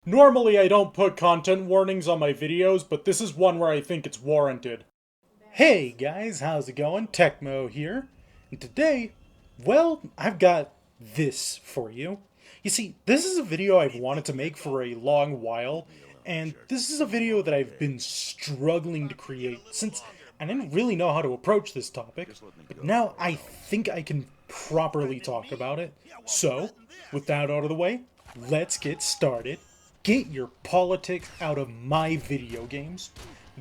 Normally I don't put content warnings on my videos, but this is one where I think it's warranted. Hey guys, how's it going? Techmo here. And today, well, I've got this for you. You see, this is a video I've wanted to make for a long while, and this is a video that I've been struggling to create since I didn't really know how to approach this topic, but now I think I can properly talk about it. So, with that out of the way, let's get started. Get your politics out of my video games.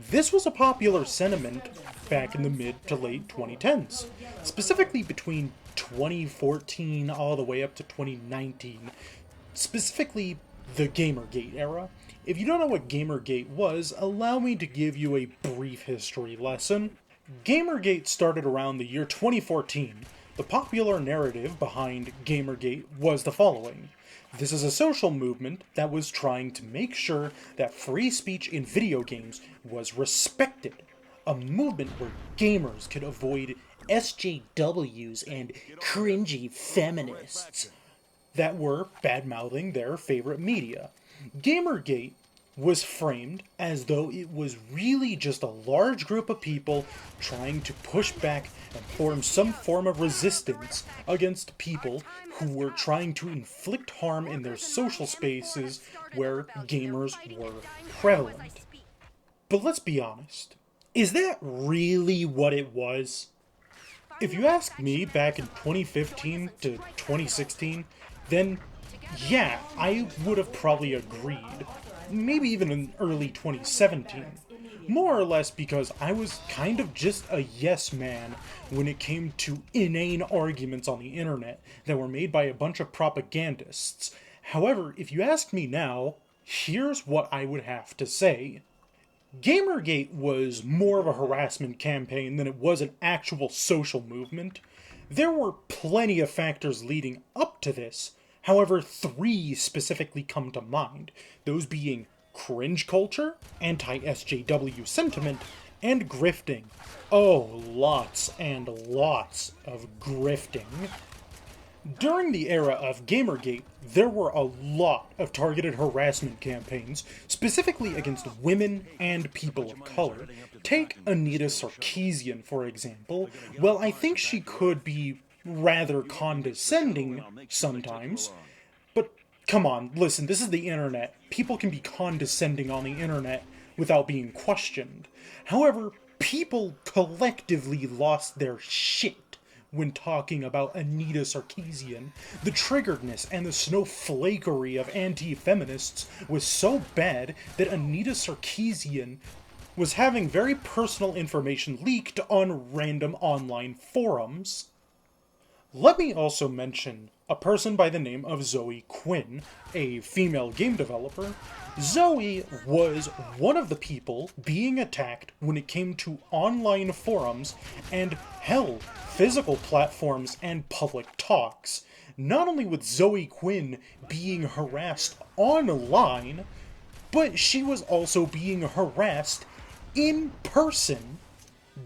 This was a popular sentiment back in the mid to late 2010s, specifically between 2014 all the way up to 2019, specifically the Gamergate era. If you don't know what Gamergate was, allow me to give you a brief history lesson. Gamergate started around the year 2014. The popular narrative behind Gamergate was the following. This is a social movement that was trying to make sure that free speech in video games was respected. A movement where gamers could avoid SJWs and cringy feminists that were bad-mouthing their favorite media. Gamergate was framed as though it was really just a large group of people trying to push back and form some form of resistance against people who were trying to inflict harm in their social spaces where gamers were prevalent. But let's be honest, is that really what it was? If you ask me back in 2015 to 2016, then yeah, I would have probably agreed. Maybe even in early 2017. More or less because I was kind of just a yes man when it came to inane arguments on the internet that were made by a bunch of propagandists. However, if you ask me now, here's what I would have to say. Gamergate was more of a harassment campaign than it was an actual social movement. There were plenty of factors leading up to this. However, three specifically come to mind, those being cringe culture, anti-SJW sentiment, and grifting. Oh, lots and lots of grifting. During the era of Gamergate, there were a lot of targeted harassment campaigns, specifically against women and people of color. Take Anita Sarkeesian, for example. Well, I think she could be rather condescending sometimes, but come on, listen, this is the internet. People can be condescending on the internet without being questioned. However, people collectively lost their shit when talking about Anita Sarkeesian. The triggeredness and the snowflakery of anti-feminists was so bad that Anita Sarkeesian was having very personal information leaked on random online forums. Let me also mention a person by the name of Zoe Quinn, a female game developer. Zoe was one of the people being attacked when it came to online forums and, hell, physical platforms and public talks. Not only with Zoe Quinn being harassed online, but she was also being harassed in person.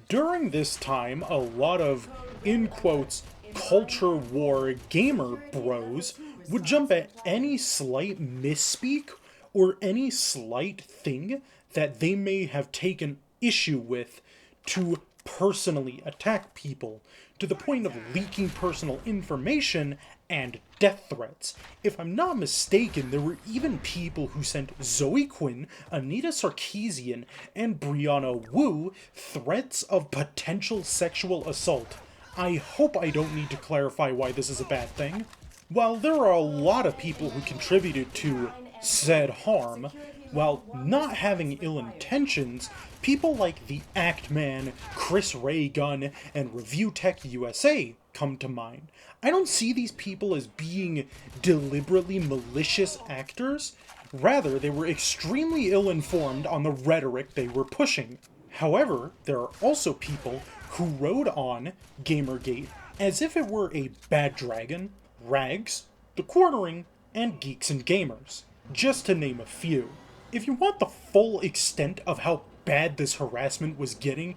During this time, a lot of, in quotes, culture war gamer bros would jump at any slight misspeak or any slight thing that they may have taken issue with to personally attack people, to the point of leaking personal information and death threats. If I'm not mistaken, there were even people who sent Zoe Quinn, Anita Sarkeesian, and Brianna Wu threats of potential sexual assault. I hope I don't need to clarify why this is a bad thing. While there are a lot of people who contributed to said harm, while not having ill intentions, people like the Act Man, Chris Ray Gun, and Review Tech USA come to mind. I don't see these people as being deliberately malicious actors. Rather, they were extremely ill-informed on the rhetoric they were pushing. However, there are also people who rode on Gamergate as if it were a bad dragon, Rags, The Quartering, and Geeks and Gamers, just to name a few. If you want the full extent of how bad this harassment was getting,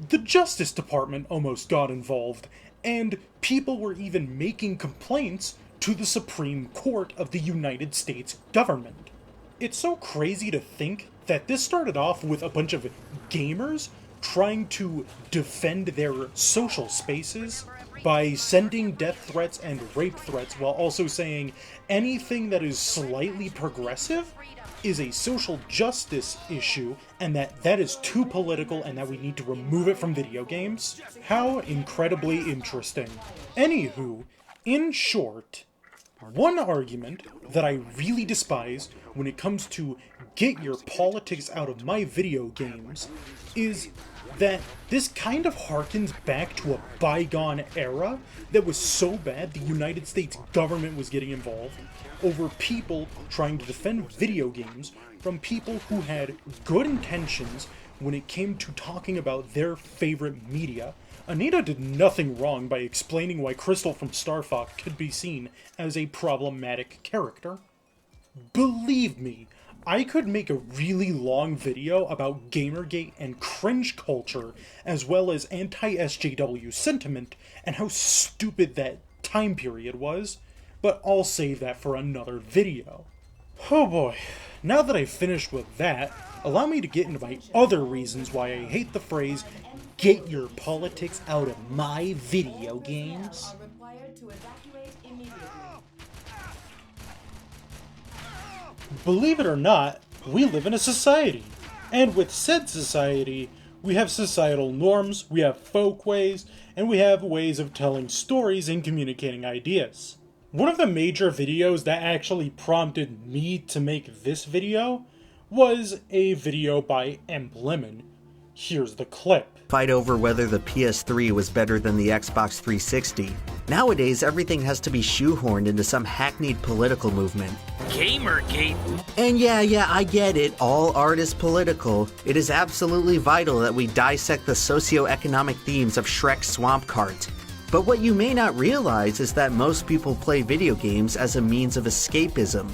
the Justice Department almost got involved, and people were even making complaints to the Supreme Court of the United States government. It's so crazy to think that this started off with a bunch of gamers trying to defend their social spaces by sending death threats and rape threats while also saying anything that is slightly progressive is a social justice issue and that is too political and that we need to remove it from video games. How incredibly interesting. Anywho, in short, one argument that I really despise when it comes to get your politics out of my video games is that this kind of harkens back to a bygone era that was so bad the United States government was getting involved over people trying to defend video games from people who had good intentions when it came to talking about their favorite media. Anita did nothing wrong by explaining why Crystal from Star Fox could be seen as a problematic character. Believe me, I could make a really long video about Gamergate and cringe culture, as well as anti-SJW sentiment, and how stupid that time period was, but I'll save that for another video. Oh boy, now that I've finished with that, allow me to get into my other reasons why I hate the phrase, "get your politics out of my video games." Believe it or not, we live in a society. And with said society, we have societal norms, we have folkways, and we have ways of telling stories and communicating ideas. One of the major videos that actually prompted me to make this video was a video by Lemon. Here's the clip. Fight over whether the PS3 was better than the Xbox 360. Nowadays, everything has to be shoehorned into some hackneyed political movement. Gamergate! And yeah, I get it, all art is political. It is absolutely vital that we dissect the socio-economic themes of Shrek's Swamp Cart. But what you may not realize is that most people play video games as a means of escapism.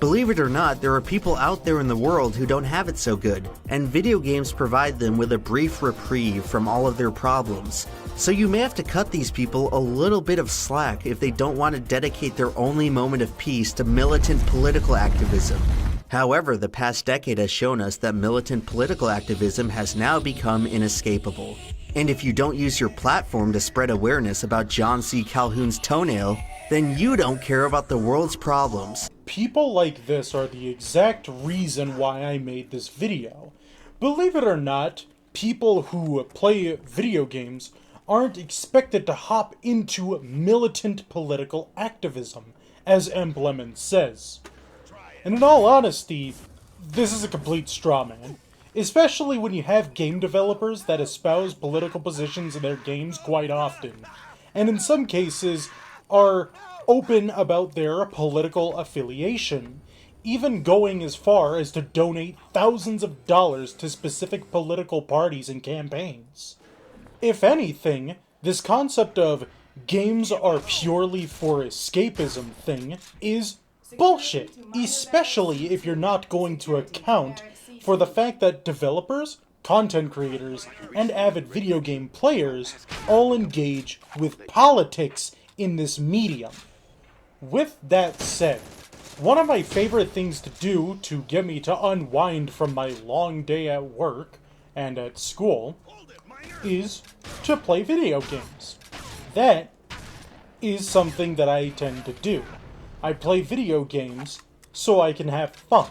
Believe it or not, there are people out there in the world who don't have it so good, and video games provide them with a brief reprieve from all of their problems. So you may have to cut these people a little bit of slack if they don't want to dedicate their only moment of peace to militant political activism. However, the past decade has shown us that militant political activism has now become inescapable. And if you don't use your platform to spread awareness about John C. Calhoun's toenail, then you don't care about the world's problems. People like this are the exact reason why I made this video. Believe it or not, people who play video games aren't expected to hop into militant political activism, as Lemon says. And in all honesty, this is a complete straw man. Especially when you have game developers that espouse political positions in their games quite often, and in some cases are open about their political affiliation, even going as far as to donate thousands of dollars to specific political parties and campaigns. If anything, this concept of games are purely for escapism thing is bullshit, especially if you're not going to account for the fact that developers, content creators, and avid video game players all engage with politics in this medium. With that said, one of my favorite things to do to get me to unwind from my long day at work and at school is to play video games. That is something that I tend to do. I play video games so I can have fun,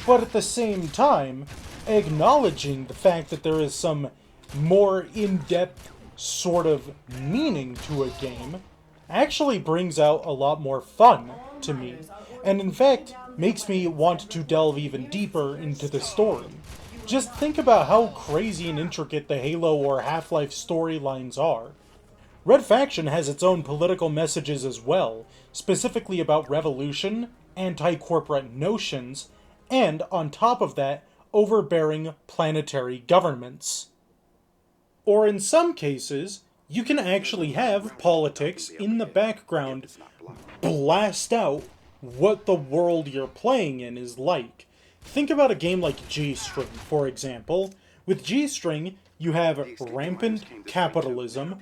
but at the same time, acknowledging the fact that there is some more in-depth sort of meaning to a game actually brings out a lot more fun to me, and in fact makes me want to delve even deeper into the story. Just think about how crazy and intricate the Halo or Half-Life storylines are. Red Faction has its own political messages as well, specifically about revolution, anti-corporate notions, and, on top of that, overbearing planetary governments. Or in some cases, you can actually have politics in the background blast out what the world you're playing in is like. Think about a game like G-String, for example. With G-String, you have rampant capitalism,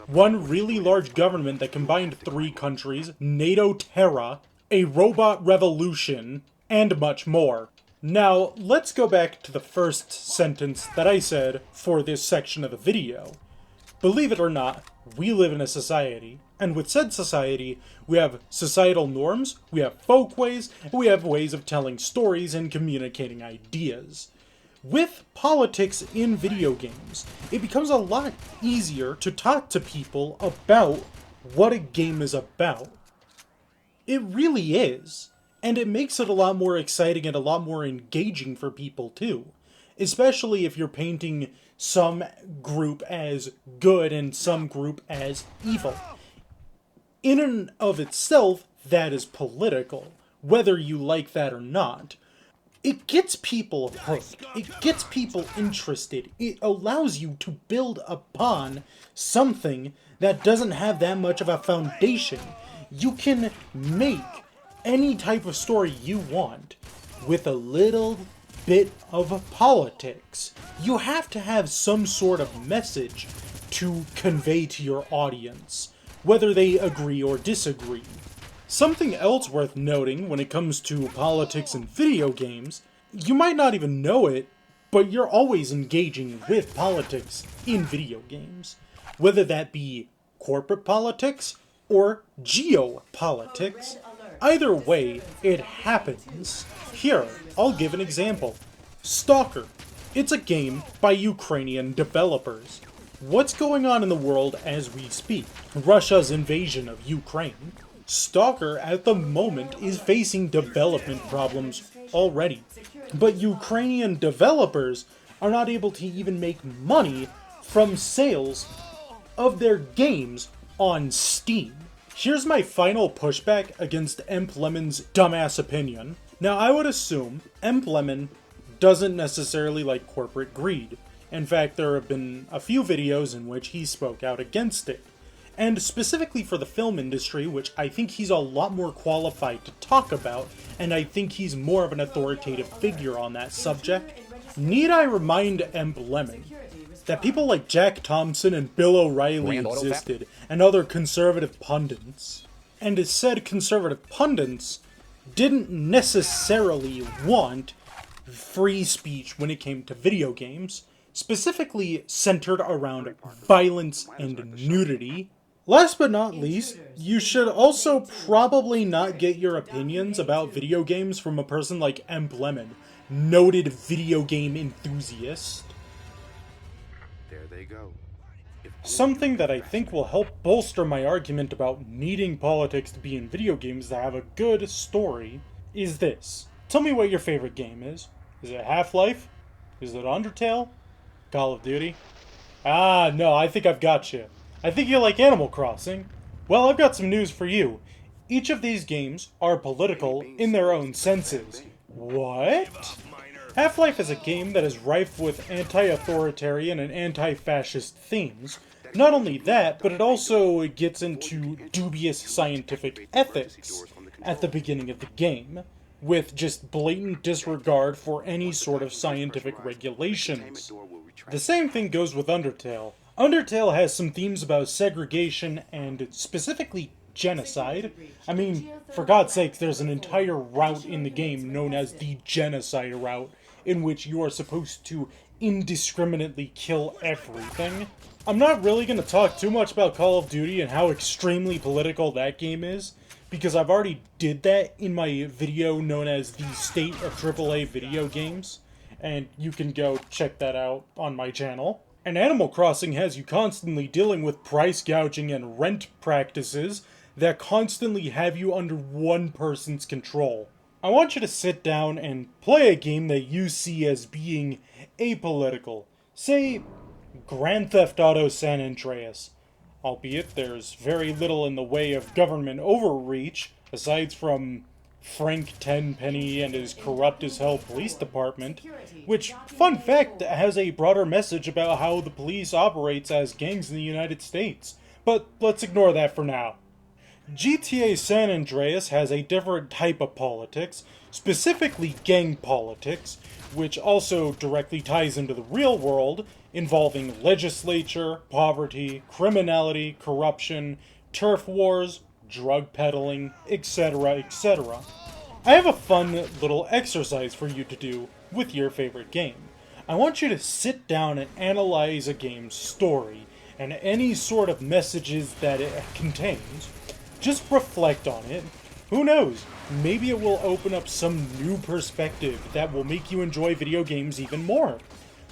one really large government that combined 3 countries, NATO Terra, a robot revolution, and much more. Now, let's go back to the first sentence that I said for this section of the video. Believe it or not, we live in a society, and with said society, we have societal norms, we have folkways, and we have ways of telling stories and communicating ideas. With politics in video games, it becomes a lot easier to talk to people about what a game is about. It really is. And it makes it a lot more exciting and a lot more engaging for people too. Especially if you're painting some group as good and some group as evil. In and of itself, that is political, whether you like that or not. It gets people hooked. It gets people interested. It allows you to build upon something that doesn't have that much of a foundation. You can make any type of story you want with a little bit of politics. You have to have some sort of message to convey to your audience, whether they agree or disagree. Something else worth noting when it comes to politics in video games, you might not even know it, but you're always engaging with politics in video games. Whether that be corporate politics or geopolitics. Either way, it happens. Here, I'll give an example. Stalker. It's a game by Ukrainian developers. What's going on in the world as we speak? Russia's invasion of Ukraine. Stalker, at the moment, is facing development problems already. But Ukrainian developers are not able to even make money from sales of their games on Steam. Here's my final pushback against Emp Lemon's dumbass opinion. Now, I would assume Emp Lemon doesn't necessarily like corporate greed. In fact, there have been a few videos in which he spoke out against it. And specifically for the film industry, which I think he's a lot more qualified to talk about, and I think he's more of an authoritative figure on that subject. Need I remind Emp Lemon that people like Jack Thompson and Bill O'Reilly existed, and other conservative pundits. And said conservative pundits didn't necessarily want free speech when it came to video games, specifically centered around violence and nudity. Last but not least, you should also probably not get your opinions about video games from a person like Emp Lemon, noted video game enthusiast. There they go. Something that I think will help bolster my argument about needing politics to be in video games to have a good story is this. Tell me what your favorite game is. Is it Half-Life? Is it Undertale? Call of Duty? Ah, no, I think I've got you. I think you like Animal Crossing. Well, I've got some news for you. Each of these games are political in their own senses. What? Half-Life is a game that is rife with anti-authoritarian and anti-fascist themes. Not only that, but it also gets into dubious scientific ethics at the beginning of the game, with just blatant disregard for any sort of scientific regulations. The same thing goes with Undertale. Undertale has some themes about segregation and specifically genocide. I mean, for God's sake, there's an entire route in the game known as the genocide route, in which you are supposed to indiscriminately kill everything. I'm not really going to talk too much about Call of Duty and how extremely political that game is, because I've already did that in my video known as the State of AAA Video Games, and you can go check that out on my channel. And Animal Crossing has you constantly dealing with price gouging and rent practices that constantly have you under one person's control. I want you to sit down and play a game that you see as being apolitical. Say, Grand Theft Auto San Andreas. Albeit there's very little in the way of government overreach, aside from Frank Tenpenny and his corrupt-as-hell police department, which, fun fact, has a broader message about how the police operates as gangs in the United States. But let's ignore that for now. GTA San Andreas has a different type of politics, specifically gang politics, which also directly ties into the real world, involving legislature, poverty, criminality, corruption, turf wars, drug peddling, etc., etc. I have a fun little exercise for you to do with your favorite game. I want you to sit down and analyze a game's story and any sort of messages that it contains. Just reflect on it. Who knows? Maybe it will open up some new perspective that will make you enjoy video games even more.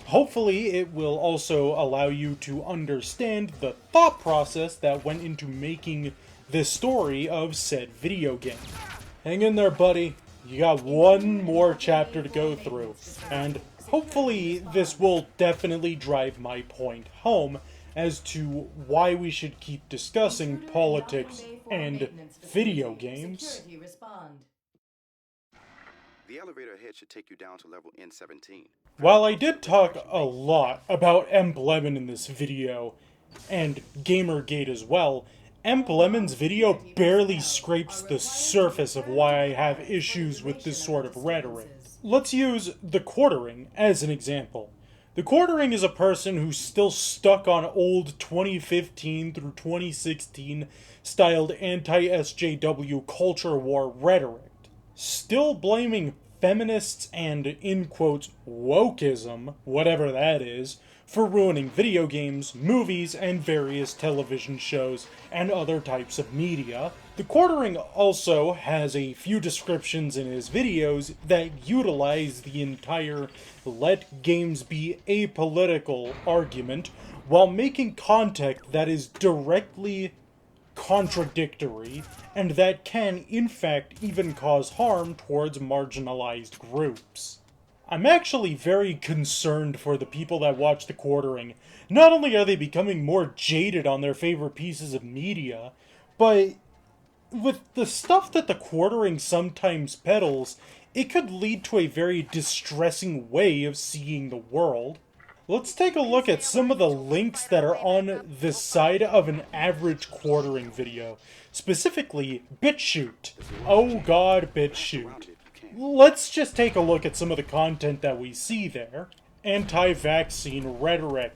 Hopefully, it will also allow you to understand the thought process that went into making the story of said video game. Hang in there, buddy. You got one more chapter to go through, and hopefully this will definitely drive my point home as to why we should keep discussing politics and video games. The elevator ahead should take you down to level N17. While I did talk a lot about Lemon in this video, and Gamergate as well, Lemon's video barely scrapes the surface of why I have issues with this sort of rhetoric. Let's use the Quartering as an example. The Quartering is a person who's still stuck on old 2015 through 2016 styled anti-SJW culture war rhetoric, still blaming feminists and, in quotes, wokeism, whatever that is, for ruining video games, movies, and various television shows and other types of media. The Quartering also has a few descriptions in his videos that utilize the entire let games be apolitical argument while making content that is directly contradictory and that can, in fact, even cause harm towards marginalized groups. I'm actually very concerned for the people that watch The Quartering. Not only are they becoming more jaded on their favorite pieces of media, but with the stuff that The Quartering sometimes peddles, it could lead to a very distressing way of seeing the world. Let's take a look at some of the links that are on the side of an average Quartering video. Specifically, BitChute. Oh god, BitChute. Let's just take a look at some of the content that we see there. Anti-vaccine rhetoric.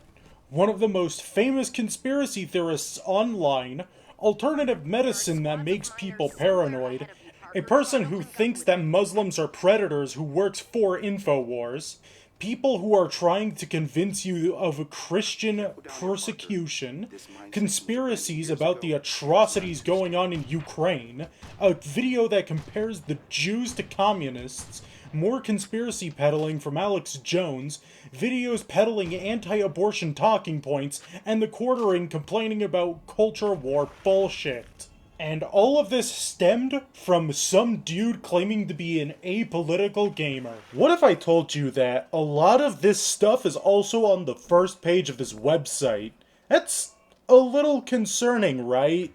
One of the most famous conspiracy theorists online. Alternative medicine that makes people paranoid. A person who thinks that Muslims are predators who works for InfoWars. People who are trying to convince you of Christian persecution, conspiracies about the atrocities going on in Ukraine, a video that compares the Jews to communists, more conspiracy peddling from Alex Jones, videos peddling anti-abortion talking points, and the Quartering complaining about culture war bullshit. And all of this stemmed from some dude claiming to be an apolitical gamer. What if I told you that a lot of this stuff is also on the first page of this website? That's a little concerning, right?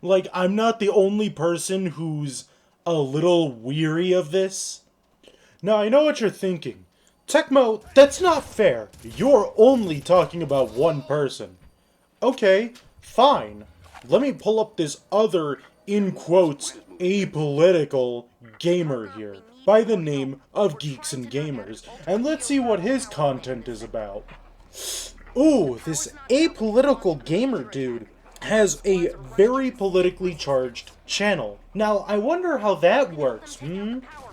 Like, I'm not the only person who's a little weary of this. Now, I know what you're thinking. Techmo, that's not fair. You're only talking about one person. Okay, fine. Let me pull up this other, in quotes, apolitical gamer here, by the name of Geeks and Gamers, and let's see what his content is about. Ooh, this apolitical gamer dude has a very politically charged channel. Now, I wonder how that works,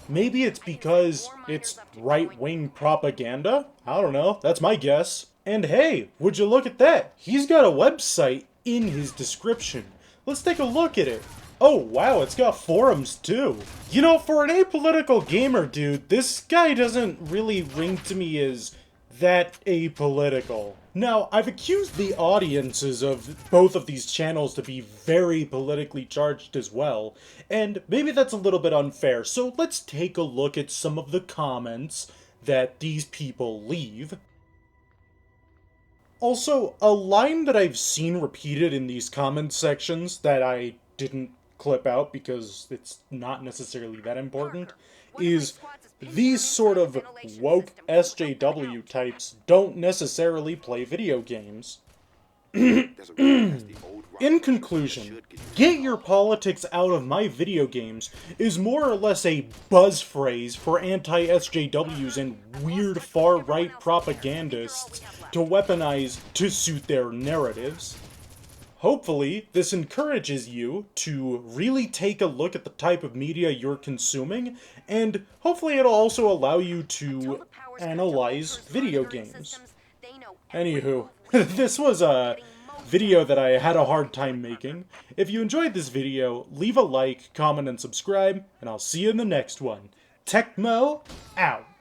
Maybe it's because it's right-wing propaganda? I don't know, that's my guess. And hey, would you look at that? He's got a website in his description. Let's take a look at it. Oh wow, it's got forums too. You know, for an apolitical gamer dude, this guy doesn't really ring to me as that apolitical. Now, I've accused the audiences of both of these channels to be very politically charged as well, and maybe that's a little bit unfair, so let's take a look at some of the comments that these people leave. Also, a line that I've seen repeated in these comment sections that I didn't clip out because it's not necessarily that important is these sort of woke SJW types don't necessarily play video games. In conclusion, get your politics out of my video games is more or less a buzz phrase for anti-SJWs and weird far-right propagandists to weaponize to suit their narratives. Hopefully, this encourages you to really take a look at the type of media you're consuming, and hopefully it'll also allow you to analyze video games. Anywho, this was a video that I had a hard time making. If you enjoyed this video, leave a like, comment, and subscribe, and I'll see you in the next one. Techmo, out!